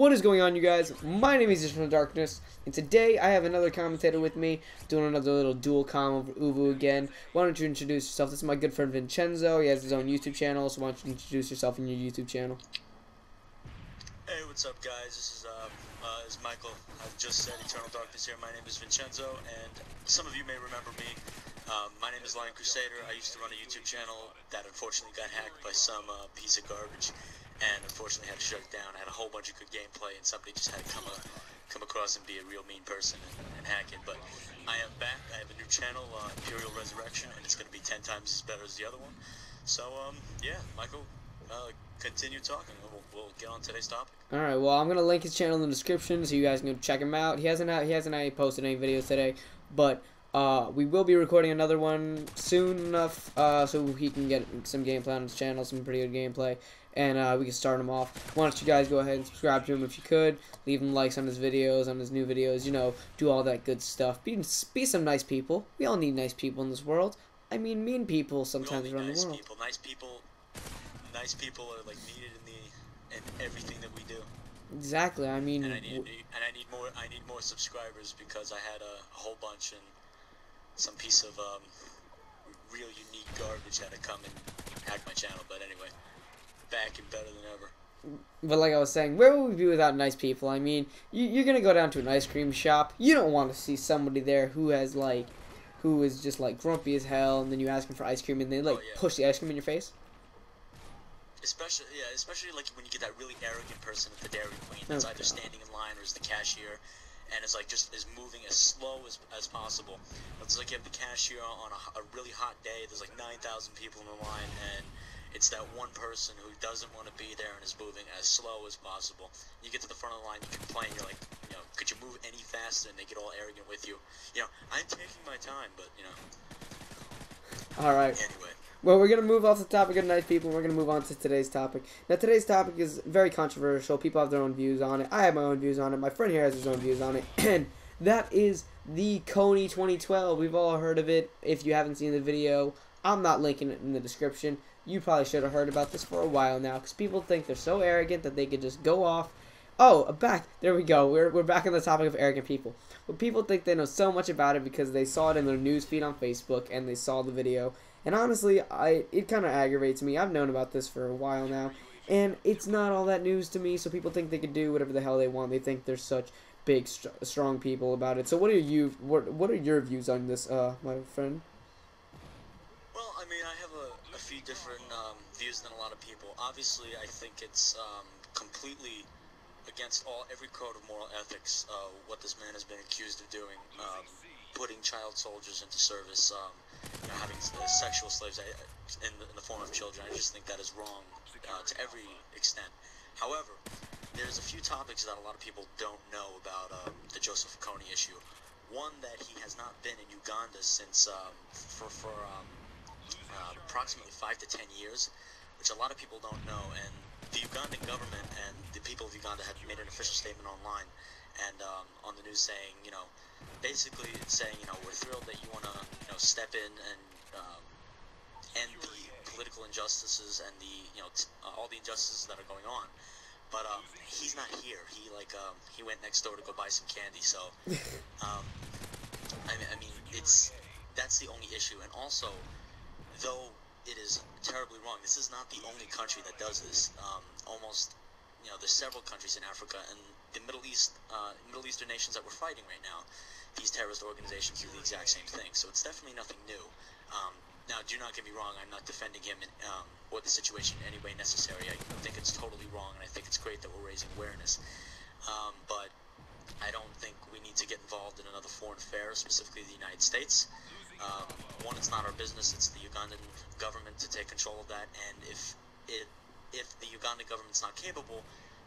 What is going on, you guys? My name is Just from the Darkness, and today I have another commentator with me, doing another little dual com over Uvu again. Why don't you introduce yourself? This is my good friend Vincenzo. He has his own YouTube channel, so why don't you introduce yourself in your YouTube channel? Hey, what's up, guys? This is Michael. I've just said Eternal Darkness here. My name is Vincenzo, and some of you may remember me. My name is Lion Crusader. I used to run a YouTube channel that unfortunately got hacked by some piece of garbage, and unfortunately had to shut it down. I had a whole bunch of good gameplay, and somebody just had to come across and be a real mean person and hack it. But I am back. I have a new channel, ImperialRessurection, and it's going to be 10 times as better as the other one. So, yeah, Michael, continue talking. We'll get on today's topic. All right. Well, I'm gonna link his channel in the description so you guys can go check him out. He hasn't posted any videos today, but we will be recording another one soon enough so he can get some gameplay on his channel, some pretty good gameplay, and we can start him off. Why don't you guys go ahead and subscribe to him if you could, leave him likes on his videos, on his new videos, you know, do all that good stuff. Be some nice people. We all need nice people in this world. I mean, mean people sometimes around the world. Nice people are like needed in everything that we do. Exactly. I mean, I need more subscribers because I had a whole bunch, and some piece of real unique garbage had to come and hack my channel. But anyway, back and better than ever. But like I was saying, where would we be without nice people? I mean, you're gonna go down to an ice cream shop. You don't want to see somebody there who is just like grumpy as hell, and then you ask them for ice cream, and they like push the ice cream in your face. Especially like when you get that really arrogant person at the Dairy Queen that's either standing in line or is the cashier, and is like is moving as slow as possible. It's like you have the cashier on a really hot day. There's like 9,000 people in the line, and it's that one person who doesn't want to be there and is moving as slow as possible. You get to the front of the line, you complain, you're like, you know, could you move any faster? And they get all arrogant with you. You know, I'm taking my time, but you know. All right. Anyway. Well, we're going to move off the topic of nice people, and we're going to move on to today's topic. Now, today's topic is very controversial. People have their own views on it. I have my own views on it. My friend here has his own views on it. And that is the Kony 2012. We've all heard of it. If you haven't seen the video, I'm not linking it in the description. You probably should have heard about this for a while now, because people think they're so arrogant that they could just go off. Oh, there we go. We're back on the topic of arrogant people. But people think they know so much about it because they saw it in their news feed on Facebook, and they saw the video. And honestly, it kind of aggravates me. I've known about this for a while now, and it's not all that news to me. So people think they can do whatever the hell they want. They think they're such big, strong people about it. So what are your views on this, my friend? Well, I mean, I have a few different views than a lot of people. Obviously, I think it's completely against every code of moral ethics what this man has been accused of doing, putting child soldiers into service, you know, having sexual slaves in the form of children. I just think that is wrong to every extent. However, there's a few topics that a lot of people don't know about the Joseph Kony issue. One, that he has not been in Uganda since for approximately 5 to 10 years, which a lot of people don't know. And the Ugandan government and the people of Uganda have made an official statement online and on the news saying, you know, basically saying, you know, we're thrilled that you want to, you know, step in and end the political injustices and the, you know, all the injustices that are going on. But he's not here. He went next door to go buy some candy. So, I mean, that's the only issue. And also, though it is terribly wrong, this is not the only country that does this. Almost, you know, there's several countries in Africa and the Middle Eastern nations that we're fighting right now. These terrorist organizations do the exact same thing, so it's definitely nothing new. Now, do not get me wrong, I'm not defending him or the situation in any way necessary. I think it's totally wrong, and I think it's great that we're raising awareness. But I don't think we need to get involved in another foreign affair, specifically the United States. One, it's not our business, it's the Ugandan government to take control of that, and if the Ugandan government's not capable,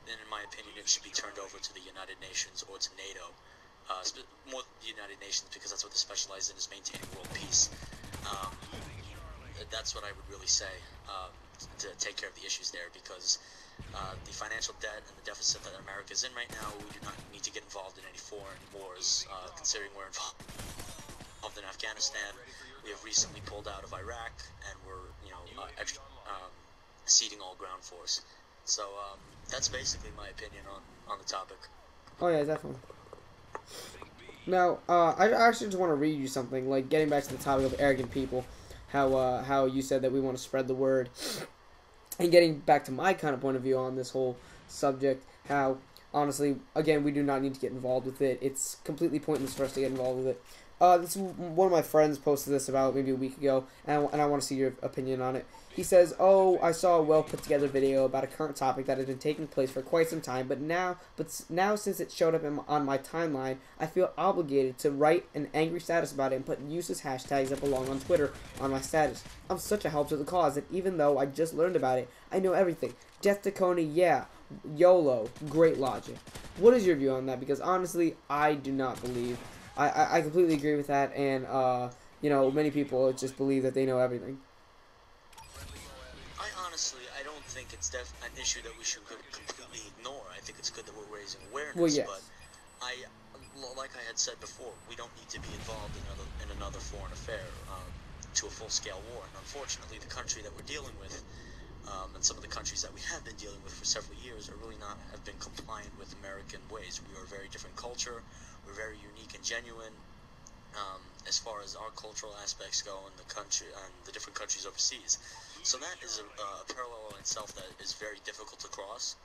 then in my opinion it should be turned over to the United Nations or to NATO. More the United Nations, because that's what they specialize in, is maintaining world peace. That's what I would really say to take care of the issues there, because the financial debt and the deficit that America is in right now, we do not need to get involved in any foreign wars, considering we're involved in Afghanistan. We have recently pulled out of Iraq, and we're, you know, ceding all ground force. So that's basically my opinion on the topic. Oh yeah, definitely. Now, I actually just want to read you something. Like getting back to the topic of arrogant people, how you said that we want to spread the word, and getting back to my kind of point of view on this whole subject, how honestly, again, we do not need to get involved with it. It's completely pointless for us to get involved with it. This one of my friends posted this about maybe a week ago, and I want to see your opinion on it. He says, "Oh, I saw a well put together video about a current topic that has been taking place for quite some time, but now since it showed up on my timeline, I feel obligated to write an angry status about it and put useless hashtags that belong on Twitter on my status. I'm such a help to the cause that even though I just learned about it, I know everything. Death to Kony, yeah. YOLO, great logic." What is your view on that? Because honestly, I do not believe. I completely agree with that, and many people just believe that they know everything. I don't think it's an issue that we should completely ignore. I think it's good that we're raising awareness. Well, yes. But like I had said before, we don't need to be involved in another foreign affair to a full-scale war. And unfortunately, the country that we're dealing with, and some of the countries that we have been dealing with for several years, are really not have been compliant with American ways. We are a very different culture. We're very unique and genuine. As far as our cultural aspects go in the country and the different countries overseas. So that is a parallel in itself that is very difficult to cross.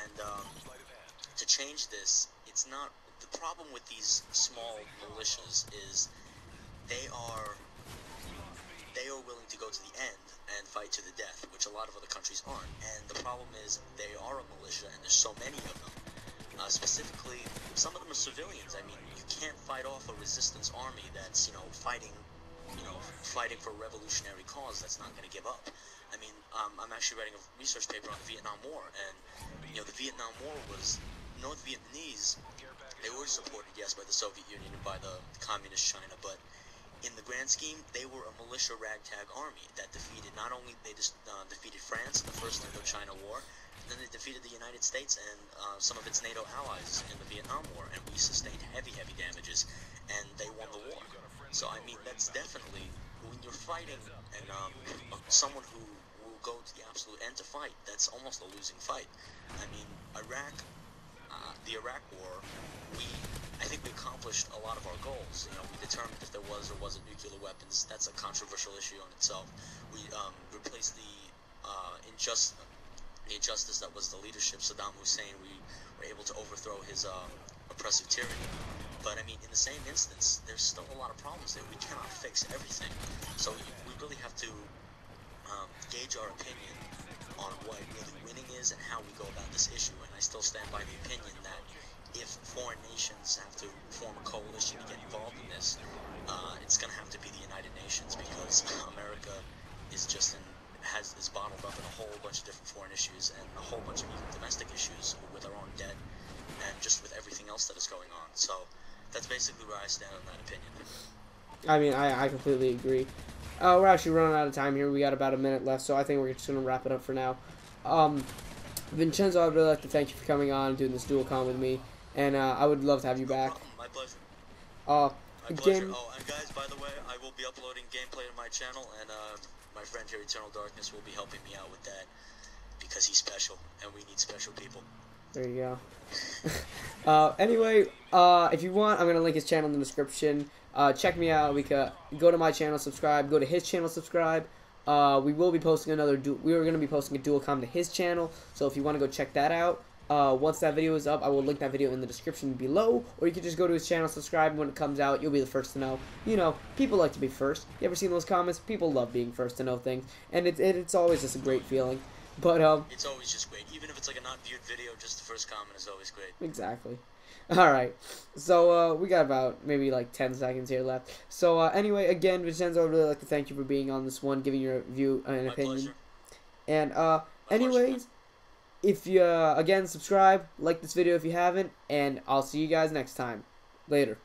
And to change this, it's not... The problem with these small militias is they are willing to go to the end and fight to the death, which a lot of other countries aren't. And the problem is they are a militia, and there's so many of them. Specifically, some of them are civilians. I mean, you can't fight off a resistance army that's, fighting for a revolutionary cause that's not going to give up. I mean, I'm actually writing a research paper on the Vietnam War, and, the Vietnam War was North Vietnamese. They were supported, yes, by the Soviet Union and by the communist China, but in the grand scheme, they were a militia ragtag army that defeated, not only they just defeated France in the First Indochina War, then they defeated the United States and some of its NATO allies in the Vietnam War, and we sustained heavy damages, and they won the war. So, I mean, that's definitely, when you're fighting, and someone who will go to the absolute end to fight, that's almost a losing fight. I mean, the Iraq War, I think we accomplished a lot of our goals. We determined if there was or wasn't nuclear weapons. That's a controversial issue on itself. We replaced the injustice that was the leadership, Saddam Hussein. We were able to overthrow his oppressive tyranny. But I mean, in the same instance, there's still a lot of problems there. We cannot fix everything. So we really have to gauge our opinion on what really winning is and how we go about this issue. And I still stand by the opinion that if foreign nations have to form a coalition to get involved in this, it's going to have to be the United Nations, because America is is bottled up in a whole bunch of different foreign issues and a whole bunch of even domestic issues with our own debt and just with everything else that is going on. So that's basically where I stand on that opinion. I mean, I completely agree. We're actually running out of time here. We got about a minute left, so I think we're just going to wrap it up for now. Vincenzo, I'd really like to thank you for coming on and doing this dual con with me, and I would love to have you back. My pleasure. My pleasure. Oh, and guys, by the way, I will be uploading gameplay to my channel, and my friend here, Eternal Darkness, will be helping me out with that, because he's special, and we need special people. There you go. Anyway, if you want, I'm going to link his channel in the description. Check me out. Go to my channel, subscribe. Go to his channel, subscribe. We will be posting we are going to be posting a dual com to his channel, so if you want to go check that out, once that video is up, I will link that video in the description below, or you can just go to his channel, subscribe, and when it comes out, you'll be the first to know. People like to be first. You ever seen those comments? People love being first to know things, and it's always just a great feeling. But it's always just great. Even if it's like a not viewed video, just the first comment is always great. Exactly. Alright, so we got about maybe like 10 seconds here left. So anyway, again, Vincenzo, I'd really like to thank you for being on this one, giving your view and opinion. And anyways, if you again subscribe, like this video if you haven't, and I'll see you guys next time. Later.